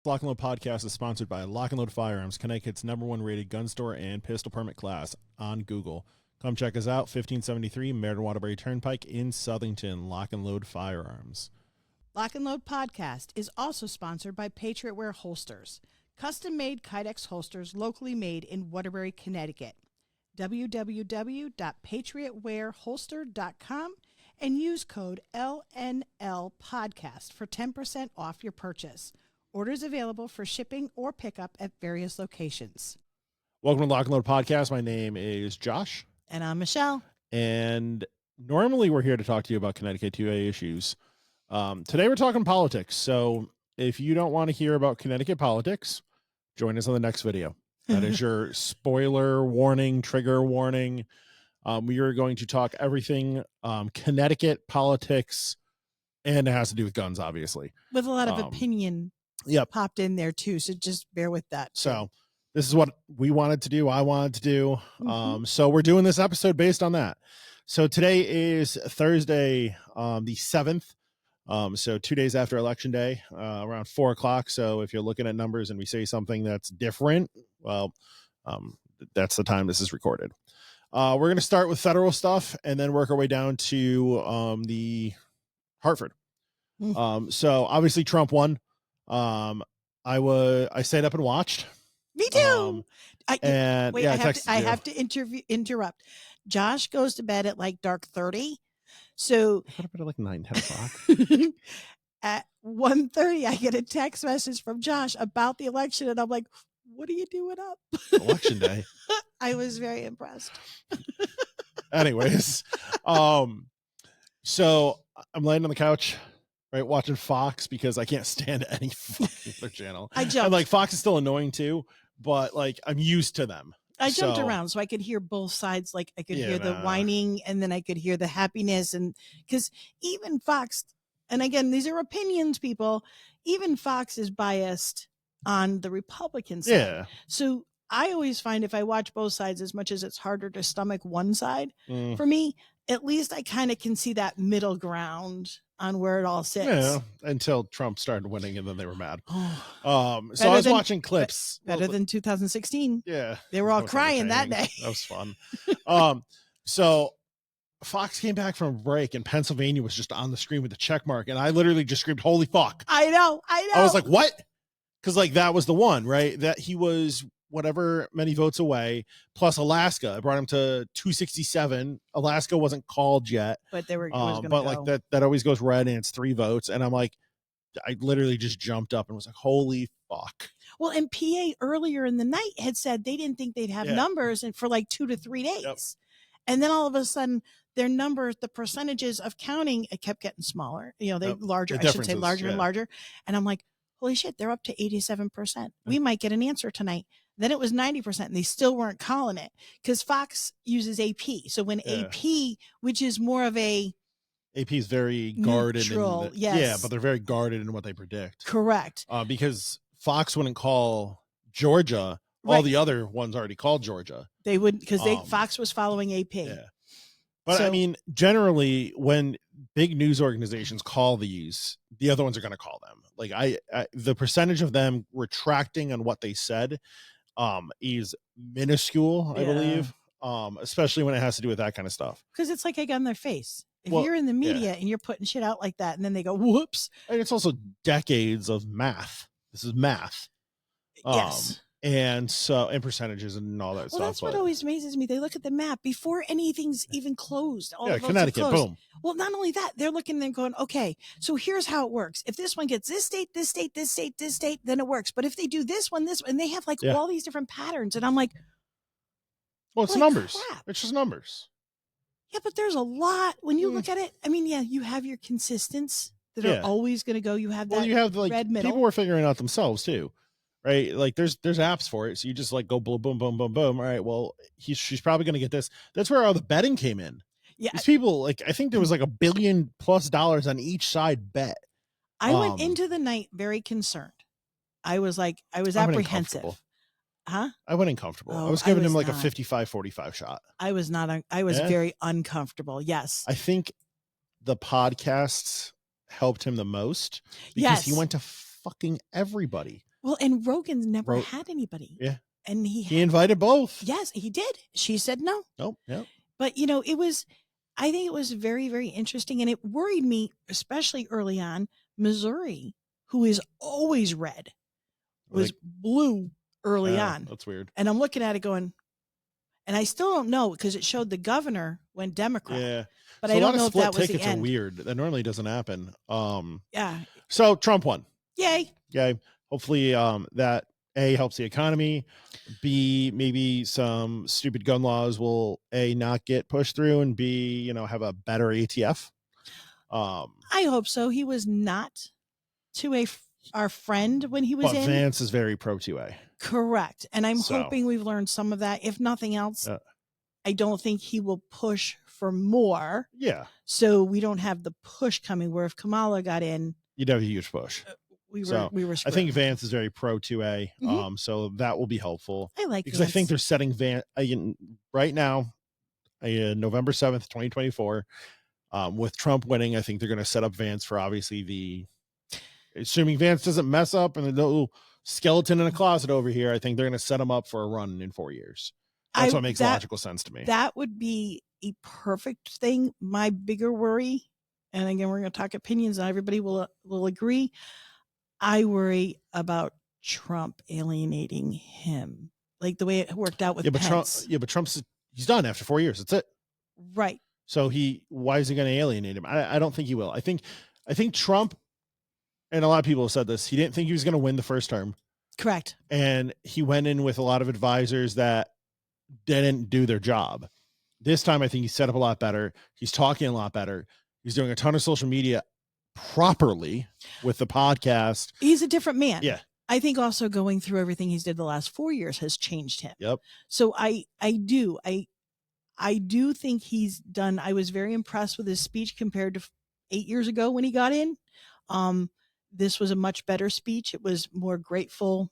Lock and Load podcast is sponsored by Lock and Load Firearms, Connecticut's #1 rated gun store and pistol permit class on Google. Come check us out, 1573 Meriden Waterbury Turnpike in Southington. Lock and Load Firearms. Lock and Load podcast is also sponsored by Patriot Wear Holsters, custom-made Kydex holsters locally made in Waterbury, Connecticut. www.patriotwearholster.com and use code LNL podcast for 10% off your purchase. Orders available for shipping or pickup at various locations. Welcome to Lock and Load podcast. My name is Josh. And I'm Michelle. And normally we're here to talk to you about Connecticut 2A issues. Today we're talking politics. So if you don't want to hear about Connecticut politics, join us on the next video. That is your spoiler warning, trigger warning. We are going to talk everything Connecticut politics, and it has to do with guns, obviously. With a lot of opinion popped in there too, so just bear with that. So this is what we wanted to do. I wanted to do. So we're doing this episode based on that. So today is Thursday, the 7th. So 2 days after Election Day, around 4 o'clock. So if you're looking at numbers and we say something that's different, well, that's the time this is recorded. We're going to start with federal stuff and then work our way down to the Hartford. So obviously Trump won. I stayed up and watched. Me too. I have to interrupt. Josh goes to bed at like dark 30. So I got up at like 9, 10 o'clock. At 1:30, I get a text message from Josh about the election. And I'm like, what are you doing up? Election day. I was very impressed. Anyways, so I'm laying on the couch, right, watching Fox because I can't stand any fucking other channel. I jumped. And like Fox is still annoying too, but like I'm used to them. I jumped around so I could hear both sides. Like I could hear the whining and then I could hear the happiness. And because even Fox, and again, these are opinions, people, even Fox is biased on the Republican side. Yeah. So I always find if I watch both sides, as much as it's harder to stomach one side, for me, at least I kind of can see that middle ground on where it all sits. Yeah, until Trump started winning and then they were mad. So I was watching clips. Better than 2016. Yeah. They were all crying that day. That was fun. So Fox came back from a break and Pennsylvania was just on the screen with the check mark. And I literally just screamed, holy fuck. I know. I was like, what? Because like that was the one, right? That he was whatever many votes away, plus Alaska. I brought him to 267. Alaska wasn't called yet, but they were. Like that always goes red, and it's 3 votes. And I'm like, I literally just jumped up and was like, "Holy fuck!" Well, and PA earlier in the night had said they didn't think they'd have numbers, and for like 2 to 3 days, and then all of a sudden their numbers, the percentages of counting, it kept getting smaller. You know, they larger. I should say larger and larger. And I'm like, holy shit, they're up to 87%. We might get an answer tonight. Then it was 90% and they still weren't calling it because Fox uses AP. So when AP, which is more of a AP is very guarded. Neutral, yes. Yeah, but they're very guarded in what they predict. Correct. Because Fox wouldn't call Georgia. Right. All the other ones already called Georgia. They wouldn't because Fox was following AP. Yeah. But I mean, generally, when big news organizations call these, the other ones are going to call them. Like the percentage of them retracting on what they said is minuscule, I believe, especially when it has to do with that kind of stuff. Because it's like egg on their face. If you're in the media and you're putting shit out like that, and then they go, whoops. And it's also decades of math. This is math. Yes. And so, and percentages and all that stuff. Well, that's what always amazes me. They look at the map before anything's even closed. All Connecticut, boom. Well, not only that, they're looking and going, okay, so here's how it works. If this one gets this state, this state, this state, this state, then it works. But if they do this one, and they have like all these different patterns. And I'm like, well, it's numbers. Crap. It's just numbers. Yeah, but there's a lot when you look at it. I mean, you have your consistents that are always going to go. You have that you have like red middle. People were figuring out themselves too. Right, like there's apps for it, so you just like go boom, boom, boom, boom, boom. All right, well, she's probably going to get this. That's where all the betting came in. Yeah, these people, like I think there was like $1 billion+ on each side bet. I went into the night very concerned. I was apprehensive. Huh? I went uncomfortable. I was giving him like a 55-45 shot. I was not. I was very uncomfortable. Yes. I think the podcasts helped him the most because he went to fucking everybody. Well, and Rogan's never had anybody. Yeah. And he invited both. Yes, he did. She said no. Nope. Yep. But, I think it was very, very interesting. And it worried me, especially early on. Missouri, who is always red, was blue early on. That's weird. And I'm looking at it going, and I still don't know because it showed the governor went Democrat. Yeah. But I don't know if that was the end. Tickets are weird. That normally doesn't happen. Yeah. So Trump won. Yay. Yay. Hopefully that A, helps the economy. B, maybe some stupid gun laws will A, not get pushed through, and B, have a better ATF. I hope so. He was not our friend when he was in. Vance is very pro 2A. Correct. And I'm hoping we've learned some of that. If nothing else, I don't think he will push for more. Yeah. So we don't have the push coming where if Kamala got in, you'd have a huge push. We were screwed. I think Vance is very pro 2A. Mm-hmm. So that will be helpful. I like because Vance. I think they're setting Vance right now, November 7th, 2024. With Trump winning, I think they're going to set up Vance for obviously assuming Vance doesn't mess up and the little skeleton in a closet over here, I think they're going to set him up for a run in 4 years. That's what makes logical sense to me. That would be a perfect thing. My bigger worry, and again, we're going to talk opinions and everybody will agree. I worry about Trump alienating him, like the way it worked out with Pence. But he's done after 4 years. That's it. Right. So why is he going to alienate him? I don't think he will. I think Trump, and a lot of people have said this, he didn't think he was going to win the first term. Correct. And he went in with a lot of advisors that didn't do their job. This time, I think he's set up a lot better. He's talking a lot better. He's doing a ton of social media properly with the podcast. He's a different man. Yeah. I think also going through everything he's did the last 4 years has changed him. Yep. So I do think he's done. I was very impressed with his speech compared to 8 years ago when he got in. This was a much better speech. It was more grateful.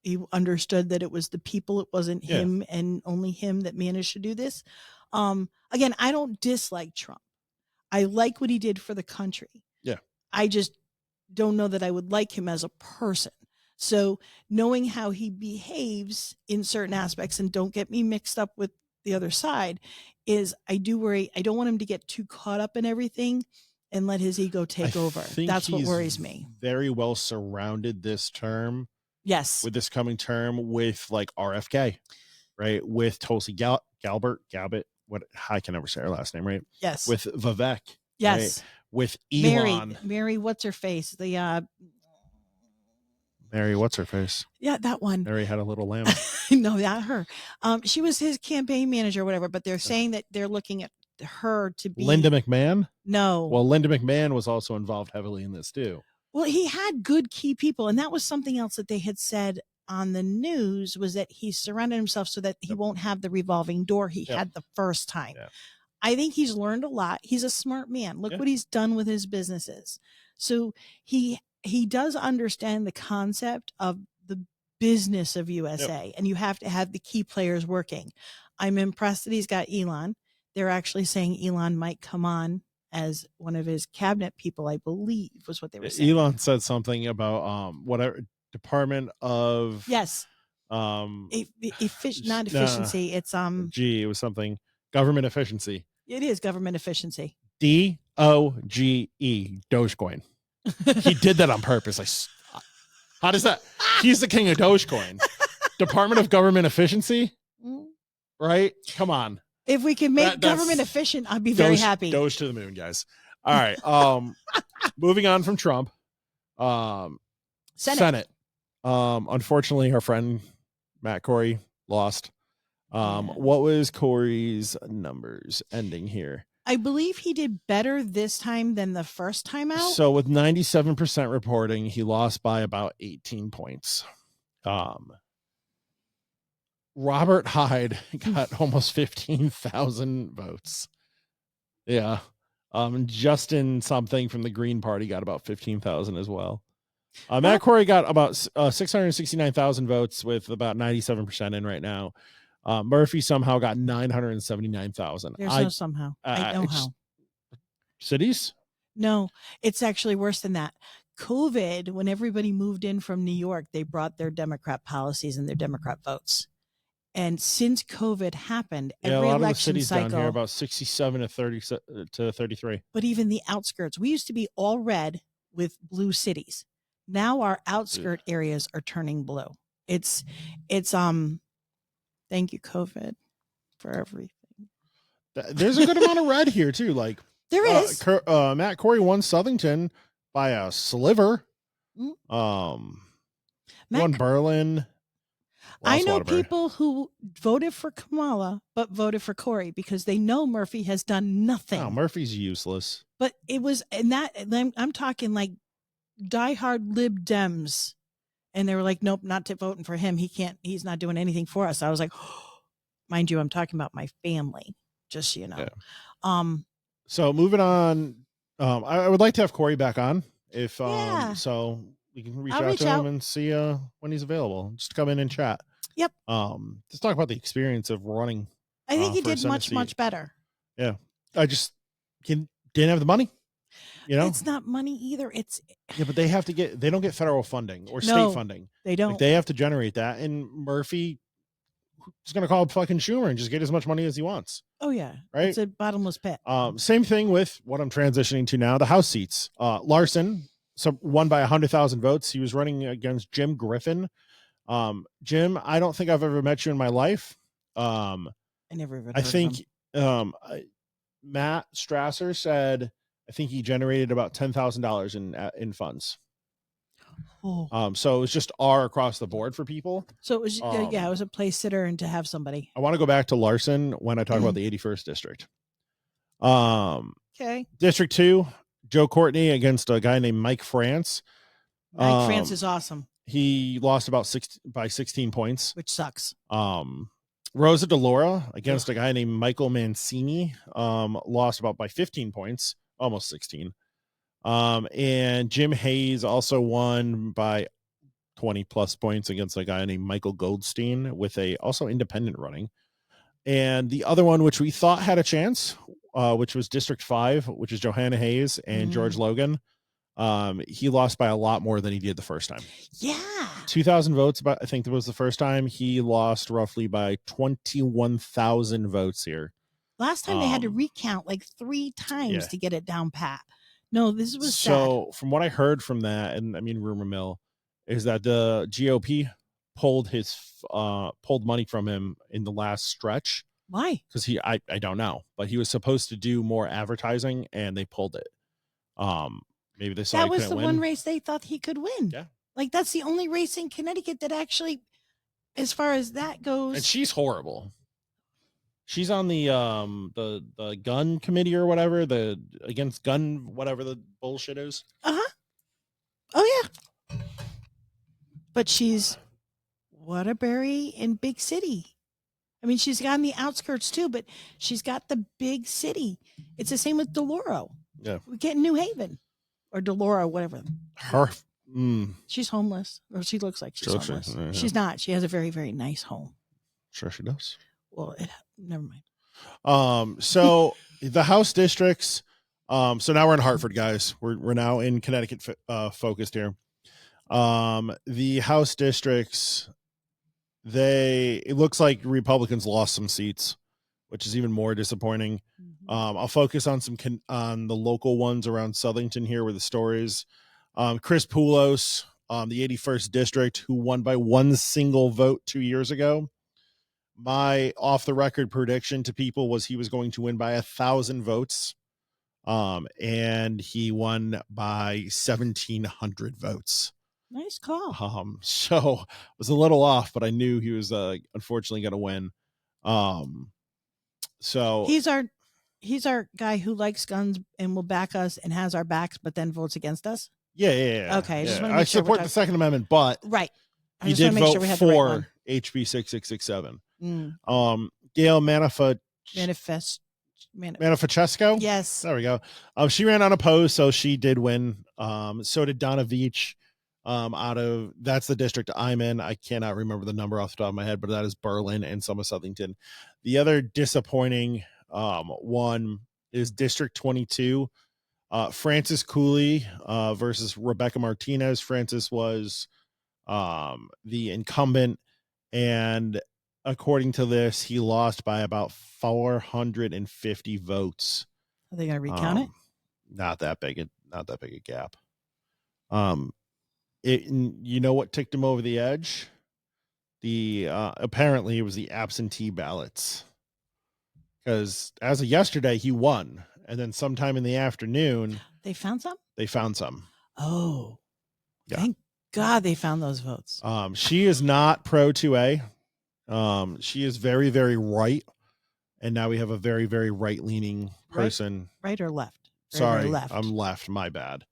He understood that it was the people. It wasn't him and only him that managed to do this. Again, I don't dislike Trump. I like what he did for the country. Yeah. I just don't know that I would like him as a person. So knowing how he behaves in certain aspects, and don't get me mixed up with the other side, is I do worry. I don't want him to get too caught up in everything and let his ego take over. That's what worries me. Very well surrounded this term. Yes. With this coming term with like RFK, right? With Tulsi Gabbard, what I can never say her last name, right? Yes. With Vivek. Yes. Right? With Elon. Mary, what's her face? Mary, what's her face? Yeah, that one. Mary had a little lamb. No, not her. She was his campaign manager or whatever, but they're saying that they're looking at her to be Linda McMahon? No. Well, Linda McMahon was also involved heavily in this too. Well, he had good key people, and that was something else that they had said on the news, was that he surrounded himself so that he won't have the revolving door he had the first time. Yep. I think he's learned a lot. He's a smart man. Look what he's done with his businesses. So he does understand the concept of the business of USA, and you have to have the key players working. I'm impressed that he's got Elon. They're actually saying Elon might come on as one of his cabinet people, I believe, was what they were saying. Elon said something about whatever Department of not efficiency. It's it was something government efficiency. It is government efficiency. DOGE, Dogecoin. He did that on purpose. How does that? He's the king of Dogecoin. Department of Government Efficiency, right? Come on. If we can make government efficient, I'd be very happy. Doge to the moon, guys. All right. Moving on from Trump. Senate. Unfortunately, our friend Matt Corey lost. What was Corey's numbers ending here? I believe he did better this time than the first time out. So with 97% reporting, he lost by about 18 points. Robert Hyde got almost 15,000 votes. Yeah. Justin something from the Green Party got about 15,000 as well. Matt Corey got about 669,000 votes with about 97% in right now. Murphy somehow got 979,000. There's no somehow. I know how. Cities? No, it's actually worse than that. COVID, when everybody moved in from New York, they brought their Democrat policies and their Democrat votes. And since COVID happened, every a lot election of the cities cycle, down here about 67 to 33. But even the outskirts, we used to be all red with blue cities. Now our outskirt areas are turning blue. It's thank you, COVID, for everything. There's a good amount of red here too. Like there is. Matt Corey won Southington by a sliver. Matt, won Berlin. I know people who voted for Kamala but voted for Corey because they know Murphy has done nothing. No, Murphy's useless. But it was, and that I'm talking like diehard Lib Dems, and they were like, nope, not voting for him. He's not doing anything for us. I was like, oh, mind you, I'm talking about my family, just so you know. Yeah. So moving on, I would like to have Corey back on if so we can reach out to him and see when he's available. Just come in and chat. Yep. Just talk about the experience of running. I think he did much better. Yeah. I just didn't have the money. You know, it's not money either. But they don't get federal funding or state funding. They don't. Like, they have to generate that. And Murphy is going to call fucking Schumer and just get as much money as he wants. Oh yeah. Right. It's a bottomless pit. Same thing with what I'm transitioning to now, the House seats. Larson won by 100,000 votes. He was running against Jim Griffin. Jim, I don't think I've ever met you in my life. I never even heard I think Matt Strasser said I think he generated about $10,000 in funds. Oh. So it was just R across the board for people. So it was it was a place sitter and to have somebody. I want to go back to Larson when I talk about the 81st district. Okay. District 2, Joe Courtney against a guy named Mike France. Mike France is awesome. He lost by 16 points, which sucks. Rosa DeLaura against a guy named Michael Mancini, lost by 15 points, almost 16. And Jim Hayes also won by 20 plus points against a guy named Michael Goldstein with also independent running. And the other one, which we thought had a chance, which was District 5, which is Johanna Hayes and George Logan. He lost by a lot more than he did the first time. Yeah. 2,000 votes, but I think that was the first time. He lost roughly by 21,000 votes here. Last time they had to recount like 3 times to get it down pat. No, this was sad. From what I heard from that, and I mean rumor mill, is that the GOP pulled money from him in the last stretch. Why? Because I don't know, but he was supposed to do more advertising and they pulled it. Maybe they saw that was the one race they thought he could win. Yeah. Like that's the only race in Connecticut that actually, as far as that goes. And she's horrible. She's on the gun committee or whatever, the against gun, whatever the bullshit is. Uh-huh. Oh yeah. But she's Waterbury in big city. I mean, she's got on the outskirts too, but she's got the big city. It's the same with Deloro. Yeah. We get New Haven or Deloro, whatever. She's homeless, or she looks like she's homeless. Yeah. She's not. She has a very, very nice home. Sure she does. Well, never mind. So the House districts. So now we're in Hartford, guys. We're now in Connecticut focused here. The House districts, it looks like Republicans lost some seats, which is even more disappointing. I'll focus on on the local ones around Southington here with the stories. Chris Poulos, the 81st district, who won by one single vote 2 years ago. My off the record prediction to people was he was going to win by 1,000 votes. And he won by 1,700 votes. Nice call. So I was a little off, but I knew he was unfortunately going to win. So he's our guy who likes guns and will back us and has our backs, but then votes against us. Yeah. Okay. Yeah. I support the Second Amendment, but right. He did vote for HB 6667. Gail Manifestesco. Yes. There we go. She ran unopposed, so she did win. So did Donna Veach. That's the district I'm in. I cannot remember the number off the top of my head, but that is Berlin and some of Southington. The other disappointing one is District 22. Frances Cooley versus Rebecca Martinez. Frances was the incumbent, and according to this, he lost by about 450 votes. Are they going to recount it? Not that big a gap. You know what ticked him over the edge? Apparently it was the absentee ballots, because as of yesterday he won, and then sometime in the afternoon they found some. Oh, yeah. Thank God they found those votes. She is not pro 2A. She is very, very right, and now we have a very, very right-leaning person. Right or left? Sorry, left. I'm left. My bad.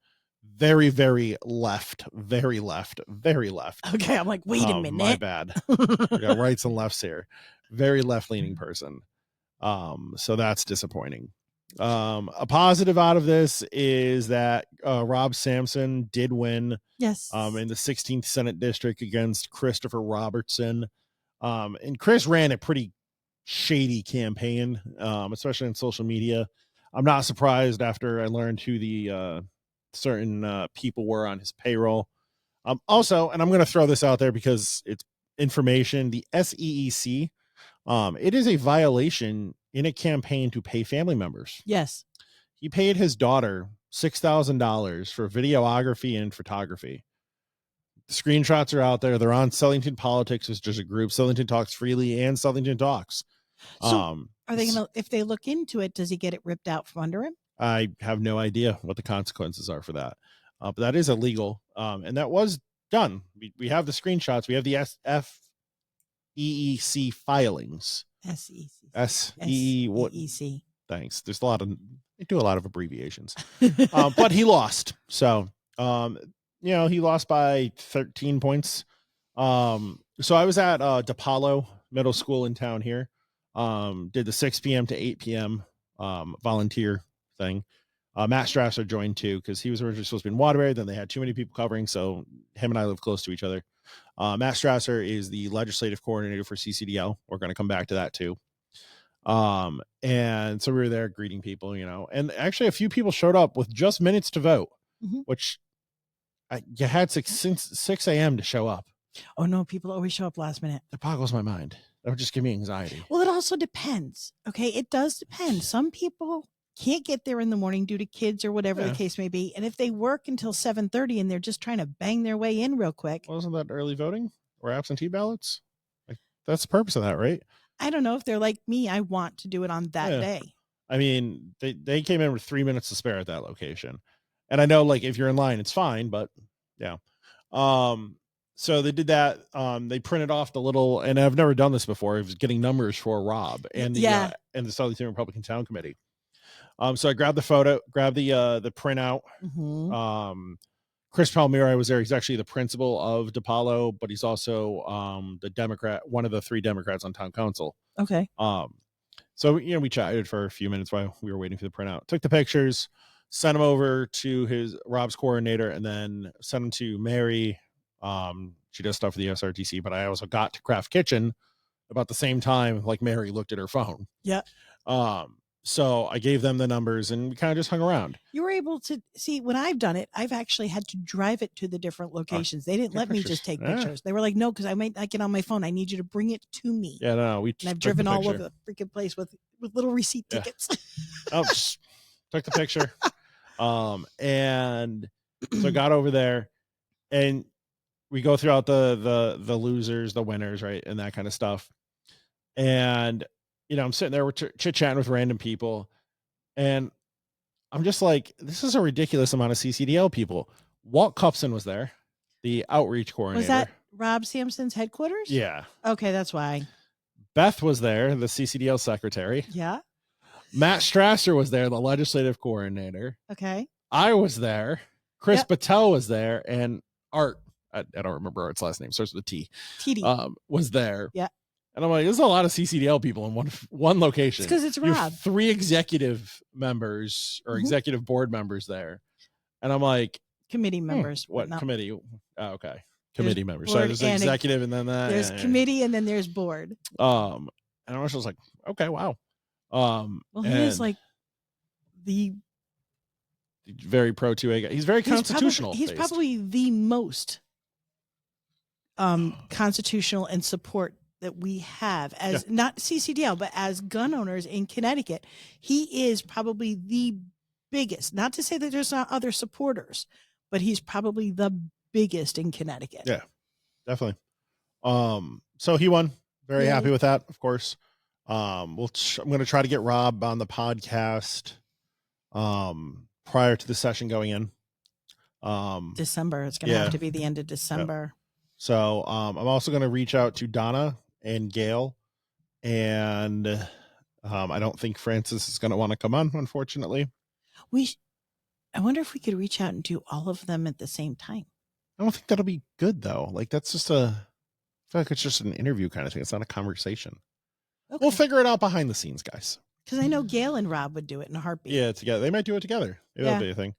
Very, very left. Very left. Very left. Okay, I'm like, wait a minute. My bad. We got rights and lefts here. Very left-leaning person. So that's disappointing. A positive out of this is that Rob Sampson did win. Yes. In the 16th Senate District against Christopher Robertson. And Chris ran a pretty shady campaign, especially on social media. I'm not surprised after I learned who the certain people were on his payroll. Also, and I'm going to throw this out there because it's information, the SEEC, it is a violation in a campaign to pay family members. Yes. He paid his daughter $6,000 for videography and photography. The screenshots are out there. They're on Southington Politics, which is a group. Southington Talks Freely and Southington Talks. So are they going to, if they look into it, does he get it ripped out from under him? I have no idea what the consequences are for that. But that is illegal. And that was done. We have the screenshots. We have the SEEC filings. SEEC. Thanks. There's they do a lot of abbreviations. But he lost. So, he lost by 13 points. So I was at DePaulo Middle School in town here. Did the 6 p.m. to 8 p.m. Volunteer thing. Matt Strasser joined too, because he was originally supposed to be in Waterbury. Then they had too many people covering, so him and I live close to each other. Matt Strasser is the legislative coordinator for CCDL. We're going to come back to that too. And so we were there greeting people, and actually a few people showed up with just minutes to vote, which you had 6 a.m. to show up. Oh no, people always show up last minute. That boggles my mind. That would just give me anxiety. Well, it also depends. Okay. It does depend. Some people can't get there in the morning due to kids or whatever the case may be. And if they work until 7:30 and they're just trying to bang their way in real quick. Wasn't that early voting or absentee ballots? That's the purpose of that, right? I don't know if they're like me. I want to do it on that day. I mean, they came in with 3 minutes to spare at that location. And I know, like, if you're in line, it's fine, but yeah. So they did that. They printed off the little, and I've never done this before. It was getting numbers for Rob and the and the Southington Republican Town Committee. So I grabbed the printout. Chris Palmieri was there. He's actually the principal of DePaulo, but he's also the Democrat, one of the 3 Democrats on town council. Okay. So we chatted for a few minutes while we were waiting for the printout. Took the pictures, sent them over to Rob's coordinator, and then sent them to Mary. She does stuff for the SRTC, but I also got to Craft Kitchen about the same time, like Mary looked at her phone. Yeah. So I gave them the numbers and we kind of just hung around. You were able to see when I've done it, I've actually had to drive it to the different locations. They didn't let me just take pictures. They were like, no, because I might not get on my phone. I need you to bring it to me. Yeah, no, and I've driven all over the freaking place with little receipt tickets. Just took the picture. And so I got over there and we go throughout the losers, the winners, right, and that kind of stuff. And I'm sitting there, we're chit-chatting with random people, and I'm just like, this is a ridiculous amount of CCDL people. Walt Cupson was there, the outreach coordinator. Was that Rob Sampson's headquarters? Yeah. Okay, that's why. Beth was there, the CCDL secretary. Yeah. Matt Strasser was there, the legislative coordinator. Okay. I was there. Chris Patel was there, and Art, I don't remember Art's last name, starts with a T. TD. Was there. Yeah. And I'm like, there's a lot of CCDL people in one location. Because it's Rob. 3 executive members or executive board members there. And I'm like, committee members. What committee? Oh, okay. Committee members. So there's executive and then that. There's committee and then there's board. And I was just like, okay, wow. Well, he is like the very pro 2A guy. He's very constitutional. He's probably the most constitutional and support that we have as not CCDL, but as gun owners in Connecticut. He is probably the biggest, not to say that there's not other supporters, but he's probably the biggest in Connecticut. Yeah, definitely. So he won. Very happy with that, of course. I'm going to try to get Rob on the podcast prior to the session going in. December. It's going to have to be the end of December. So I'm also going to reach out to Donna and Gail, and I don't think Francis is going to want to come on, unfortunately. I wonder if we could reach out and do all of them at the same time. I don't think that'll be good though. Like that's just I feel like it's just an interview kind of thing. It's not a conversation. Okay. We'll figure it out behind the scenes, guys. Because I know Gail and Rob would do it in a heartbeat. Yeah, together. They might do it together. That'll be a thing.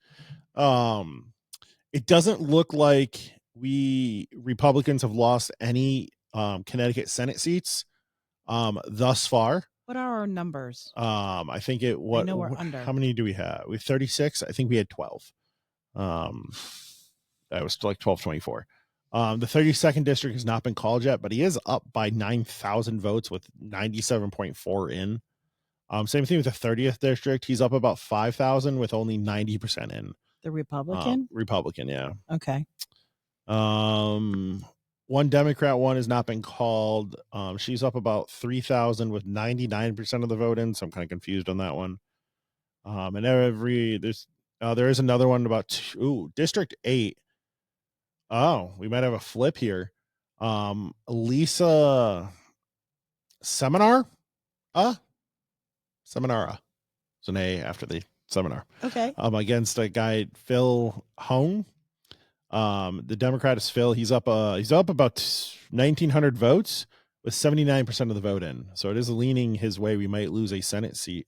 It doesn't look like we Republicans have lost any Connecticut Senate seats thus far. What are our numbers? I think I know we're under. How many do we have? We have 36. I think we had 12. That was like 1224. The 32nd district has not been called yet, but he is up by 9,000 votes with 97.4 in. Same thing with the 30th district. He's up about 5,000 with only 90% in. The Republican? Republican, yeah. Okay. One Democrat one has not been called. She's up about 3,000 with 99% of the vote in. So I'm kind of confused on that one. And there is another one about District 8. Oh, we might have a flip here. Lisa Seminara. Seminara. It's an A after the seminar. Okay. Against a guy, Phil Hong. The Democrat is Phil. He's up about 1,900 votes with 79% of the vote in. So it is leaning his way. We might lose a Senate seat,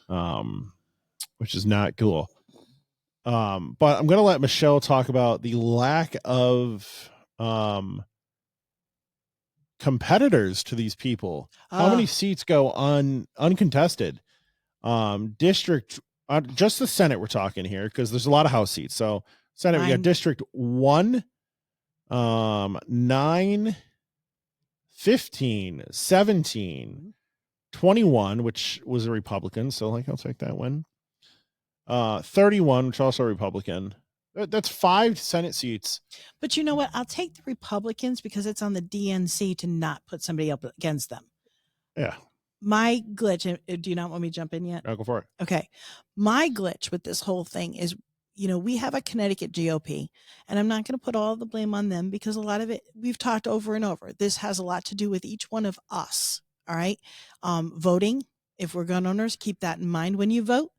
which is not cool. But I'm going to let Michele talk about the lack of competitors to these people. How many seats go uncontested? District, just the Senate we're talking here, because there's a lot of House seats. So Senate, we got District 1, 9, 15, 17, 21, which was a Republican. So I'll take that one. 31, which also a Republican. That's 5 Senate seats. But you know what? I'll take the Republicans because it's on the DNC to not put somebody up against them. Yeah. My glitch, do you not want me to jump in yet? I'll go for it. Okay. My glitch with this whole thing is, we have a Connecticut GOP, and I'm not going to put all the blame on them because a lot of it we've talked over and over. This has a lot to do with each one of us. All right. Voting, if we're gun owners, keep that in mind when you vote.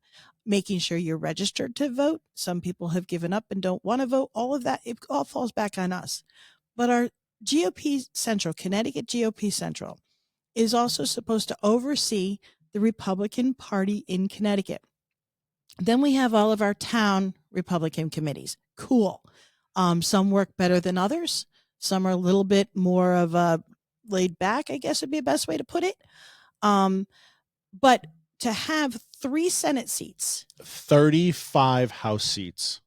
Making sure you're registered to vote. Some people have given up and don't want to vote. All of that, it all falls back on us. But our GOP Central, Connecticut GOP Central, is also supposed to oversee the Republican Party in Connecticut. Then we have all of our town Republican committees. Cool. Some work better than others. Some are a little bit more of a laid back, I guess would be the best way to put it. But to have 3 Senate seats, 35 House seats,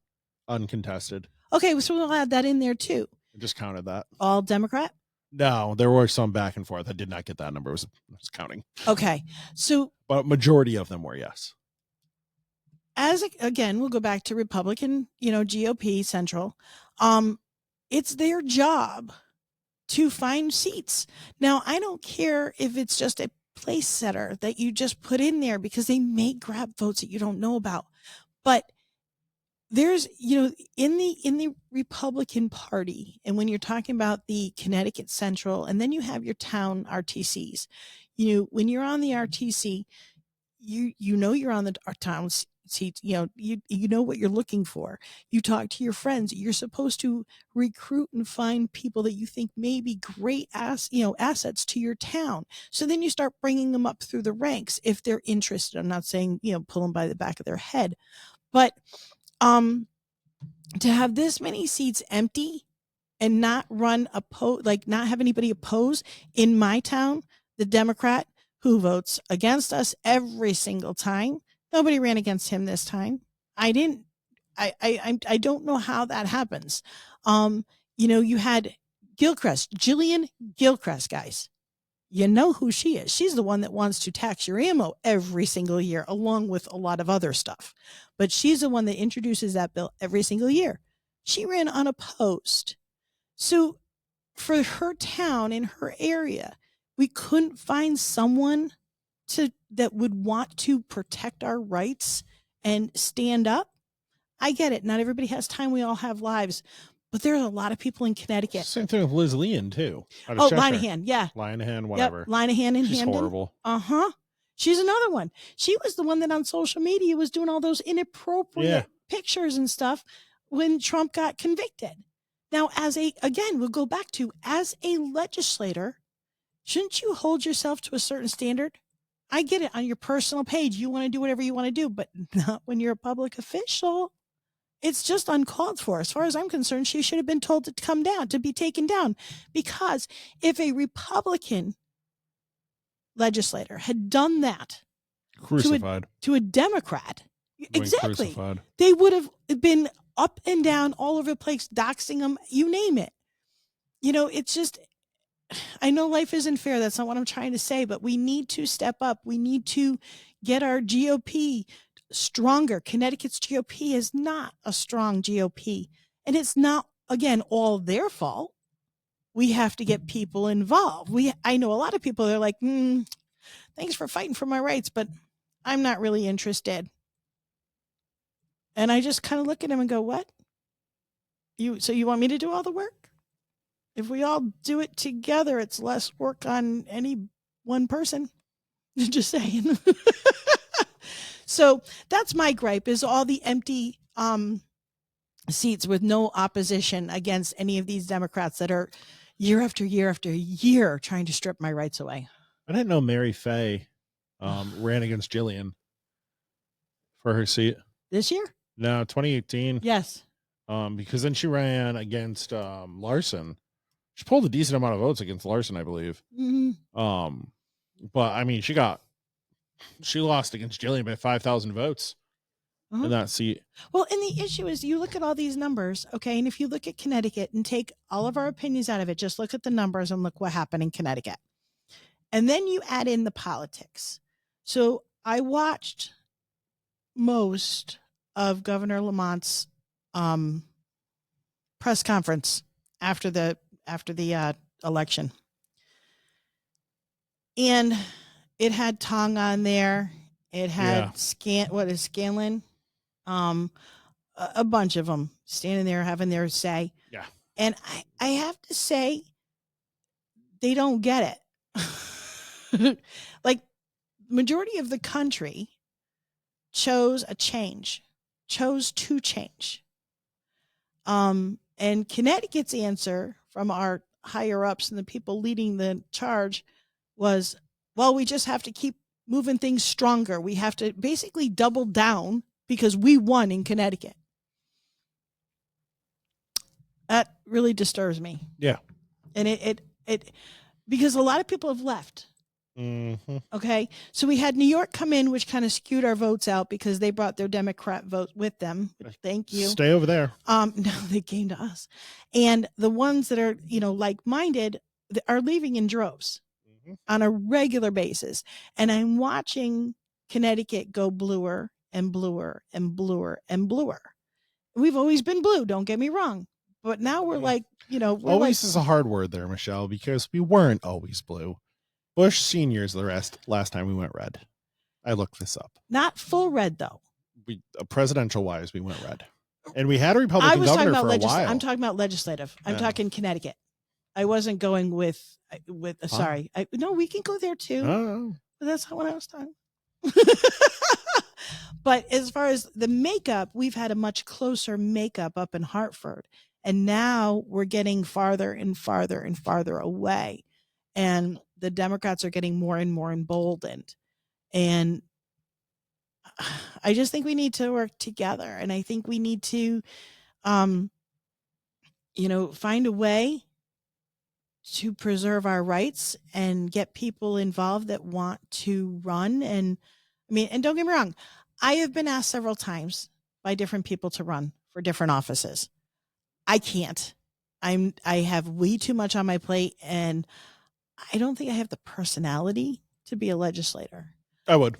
uncontested. Okay, so we'll add that in there too. I just counted that. All Democrat? No, there were some back and forth. I did not get that number. I was counting. Okay, so but majority of them were yes. Again, we'll go back to Republican, GOP Central. It's their job to find seats. Now, I don't care if it's just a place setter that you just put in there because they may grab votes that you don't know about. But there's, in the Republican Party, and when you're talking about the Connecticut Central, and then you have your town RTCs, when you're on the RTC, you're on the town seats, you know what you're looking for. You talk to your friends. You're supposed to recruit and find people that you think may be great assets to your town. So then you start bringing them up through the ranks if they're interested. I'm not saying, pull them by the back of their head, but to have this many seats empty and not not have anybody oppose in my town, the Democrat who votes against us every single time. Nobody ran against him this time. I didn't. I don't know how that happens. You had Jillian Gilchrist, guys. You know who she is. She's the one that wants to tax your ammo every single year, along with a lot of other stuff. But she's the one that introduces that bill every single year. She ran unopposed. So for her town, in her area, we couldn't find someone that would want to protect our rights and stand up. I get it. Not everybody has time. We all have lives. But there's a lot of people in Connecticut. Same thing with Liz Lean, too. Oh, Linehan. Yeah. Linehan, whatever. Yep, Linehan in She's Hamden. Horrible. Uh-huh. She's another one. She was the one that on social media was doing all those inappropriate pictures and stuff when Trump got convicted. Now, we'll go back to, as a legislator, shouldn't you hold yourself to a certain standard? I get it. On your personal page, you want to do whatever you want to do, but not when you're a public official. It's just uncalled for. As far as I'm concerned, she should have been told to come down, to be taken down. Because if a Republican legislator had done that crucified to a Democrat, exactly, crucified. They would have been up and down all over the place, doxing them, you name it. It's just, I know life isn't fair. That's not what I'm trying to say, but we need to step up. We need to get our GOP stronger. Connecticut's GOP is not a strong GOP, and it's not, again, all their fault. We have to get people involved. I know a lot of people are like, thanks for fighting for my rights, but I'm not really interested. And I just kind of look at him and go, what? So you want me to do all the work? If we all do it together, it's less work on any one person. Just saying. So that's my gripe, is all the empty seats with no opposition against any of these Democrats that are year after year after year trying to strip my rights away. I didn't know Mary Fay ran against Jillian for her seat. This year? No, 2018. Yes. Because then she ran against Larson. She pulled a decent amount of votes against Larson, I believe. Mm-hmm. But I mean, she lost against Jillian by 5,000 votes in that seat. Well, and the issue is, you look at all these numbers, okay, and if you look at Connecticut and take all of our opinions out of it, just look at the numbers and look what happened in Connecticut. And then you add in the politics. So I watched most of Governor Lamont's press conference after the election. And it had Tong on there. It had Scanlon? A bunch of them standing there having their say. Yeah. And I have to say, they don't get it. Like, majority of the country chose to change. And Connecticut's answer from our higher ups and the people leading the charge was, well, we just have to keep moving things stronger. We have to basically double down because we won in Connecticut. That really disturbs me. Yeah. And it because a lot of people have left. Mm-hmm. Okay. So we had New York come in, which kind of skewed our votes out because they brought their Democrat vote with them. Thank you. Stay over there. No, they came to us. And the ones that are, like-minded are leaving in droves on a regular basis. And I'm watching Connecticut go bluer and bluer and bluer and bluer. We've always been blue, don't get me wrong. But now we're like, always is a hard word there, Michelle, because we weren't always blue. Bush seniors the last time we went red. I looked this up. Not full red, though. Presidential wise, we went red. And we had a Republican governor for a while. I'm talking about legislative. I'm talking Connecticut. I wasn't going with sorry. No, we can go there too. Oh. But that's not what I was talking. But as far as the makeup, we've had a much closer makeup up in Hartford. And now we're getting farther and farther and farther away. And the Democrats are getting more and more emboldened. And I just think we need to work together. And I think we need to, find a way to preserve our rights and get people involved that want to run. And don't get me wrong. I have been asked several times, by different people to run for different offices. I can't. I have way too much on my plate, and I don't think I have the personality to be a legislator. I would.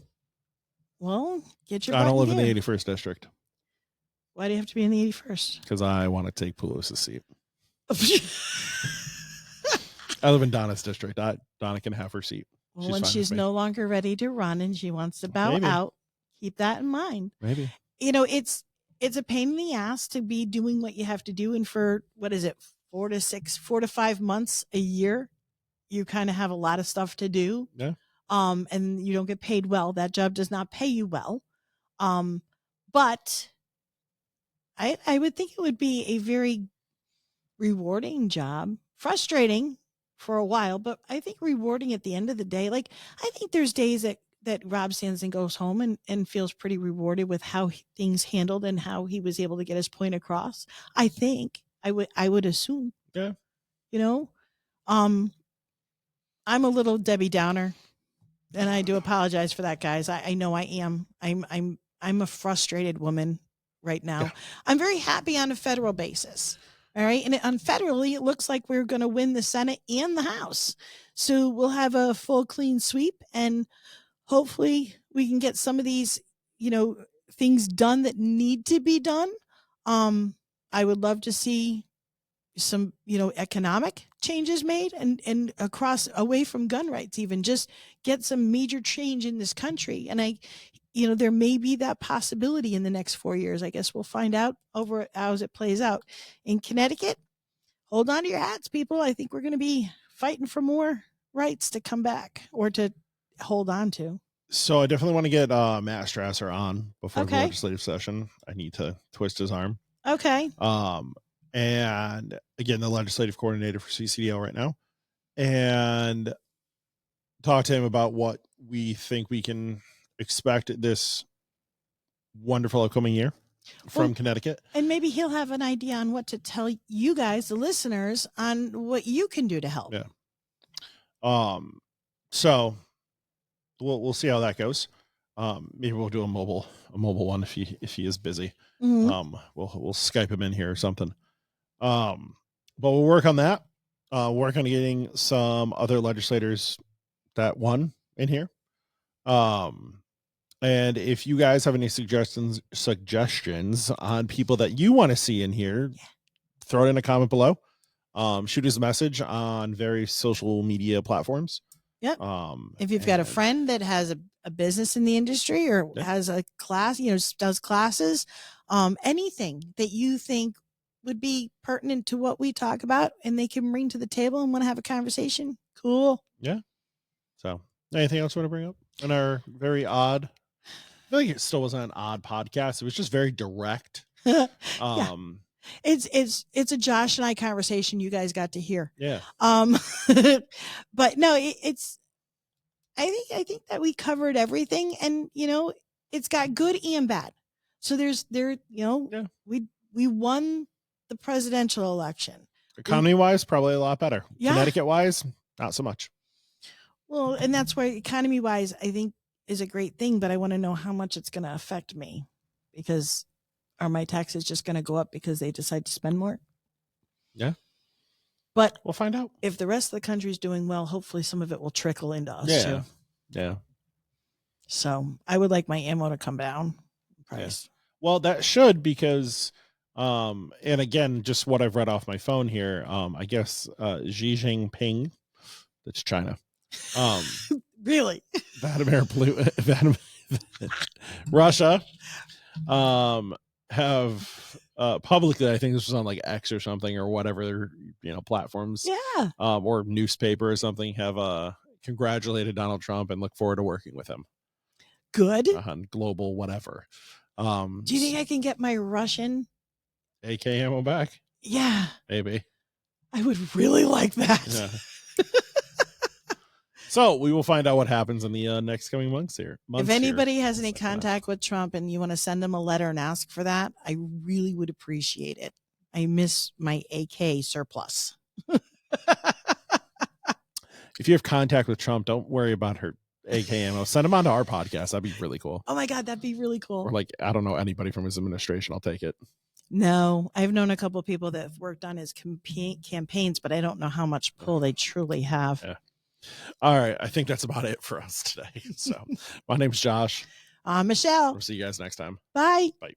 Well, get your. I don't live in the 81st district. Why do you have to be in the 81st? Because I want to take Pelousa's seat. I live in Donna's district. Donna can have her seat. Well, when she's no longer ready to run and she wants to bow out, keep that in mind. Maybe. It's a pain in the ass to be doing what you have to do. And for, 4 to 5 months a year, you kind of have a lot of stuff to do. Yeah. And you don't get paid well. That job does not pay you well. But I would think it would be a very rewarding job, frustrating for a while, but I think rewarding at the end of the day. Like, I think there's days that Rob stands and goes home and feels pretty rewarded with how things handled and how he was able to get his point across. I think I would assume. Yeah. I'm a little Debbie Downer, and I do apologize for that, guys. I know I am. I'm a frustrated woman right now. Yeah. I'm very happy on a federal basis. All right. And on federally, it looks like we're going to win the Senate and the House. So we'll have a full clean sweep, and hopefully we can get some of these, things done that need to be done. I would love to see some, economic changes made and across away from gun rights, even just get some major change in this country. And there may be that possibility in the next 4 years. I guess we'll find out over as it plays out. In Connecticut, hold on to your hats, people. I think we're going to be fighting for more rights to come back or to hold on to. So I definitely want to get Matt Strasser on before the legislative session. I need to twist his arm. Okay. And again, the legislative coordinator for CCDL right now, and talk to him about what we think we can expect this wonderful upcoming year from Connecticut. And maybe he'll have an idea on what to tell you guys, the listeners, on what you can do to help. Yeah. So we'll see how that goes. Maybe we'll do a mobile one if he is busy. Mm-hmm. We'll Skype him in here or something. But we'll work on that. Work on getting some other legislators that won in here. And if you guys have any suggestions on people that you want to see in here, throw it in a comment below. Shoot us a message on various social media platforms. Yep. If you've got a friend that has a business in the industry or has a class, does classes, anything that you think would be pertinent to what we talk about and they can bring to the table and want to have a conversation. Cool. Yeah. So anything else you want to bring up in our very odd, I feel like it still wasn't an odd podcast. It was just very direct. Yeah. It's a Josh and I conversation you guys got to hear. Yeah. But no, I think that we covered everything, and it's got good and bad. So we won the presidential election. Economy wise, probably a lot better. Yeah. Connecticut wise, not so much. Well, and that's why economy wise, I think is a great thing, but I want to know how much it's going to affect me, because are my taxes just going to go up because they decide to spend more? Yeah. But we'll find out. If the rest of the country is doing well, hopefully some of it will trickle into us too. Yeah. So I would like my ammo to come down price. Yeah. Well, that should, because and again, just what I've read off my phone here, I guess Xi Jinping, that's China. Really? Russia have publicly, I think this was on like X or something or whatever, platforms, or newspaper or something, have congratulated Donald Trump and look forward to working with him. Good. On global whatever. Do you think I can get my Russian AK ammo back? Yeah. Maybe. I would really like that. Yeah. So we will find out what happens in the next coming months here. If anybody has any contact with Trump and you want to send him a letter and ask for that, I really would appreciate it. I miss my AK surplus. If you have contact with Trump, don't worry about her AKMO. Send him on to our podcast. That'd be really cool. Oh my God, that'd be really cool. Or like, I don't know anybody from his administration. I'll take it. No, I've known a couple of people that have worked on his campaigns, but I don't know how much pull they truly have. Yeah. All right. I think that's about it for us today. So my name's Josh. Michelle. We'll see you guys next time. Bye. Bye.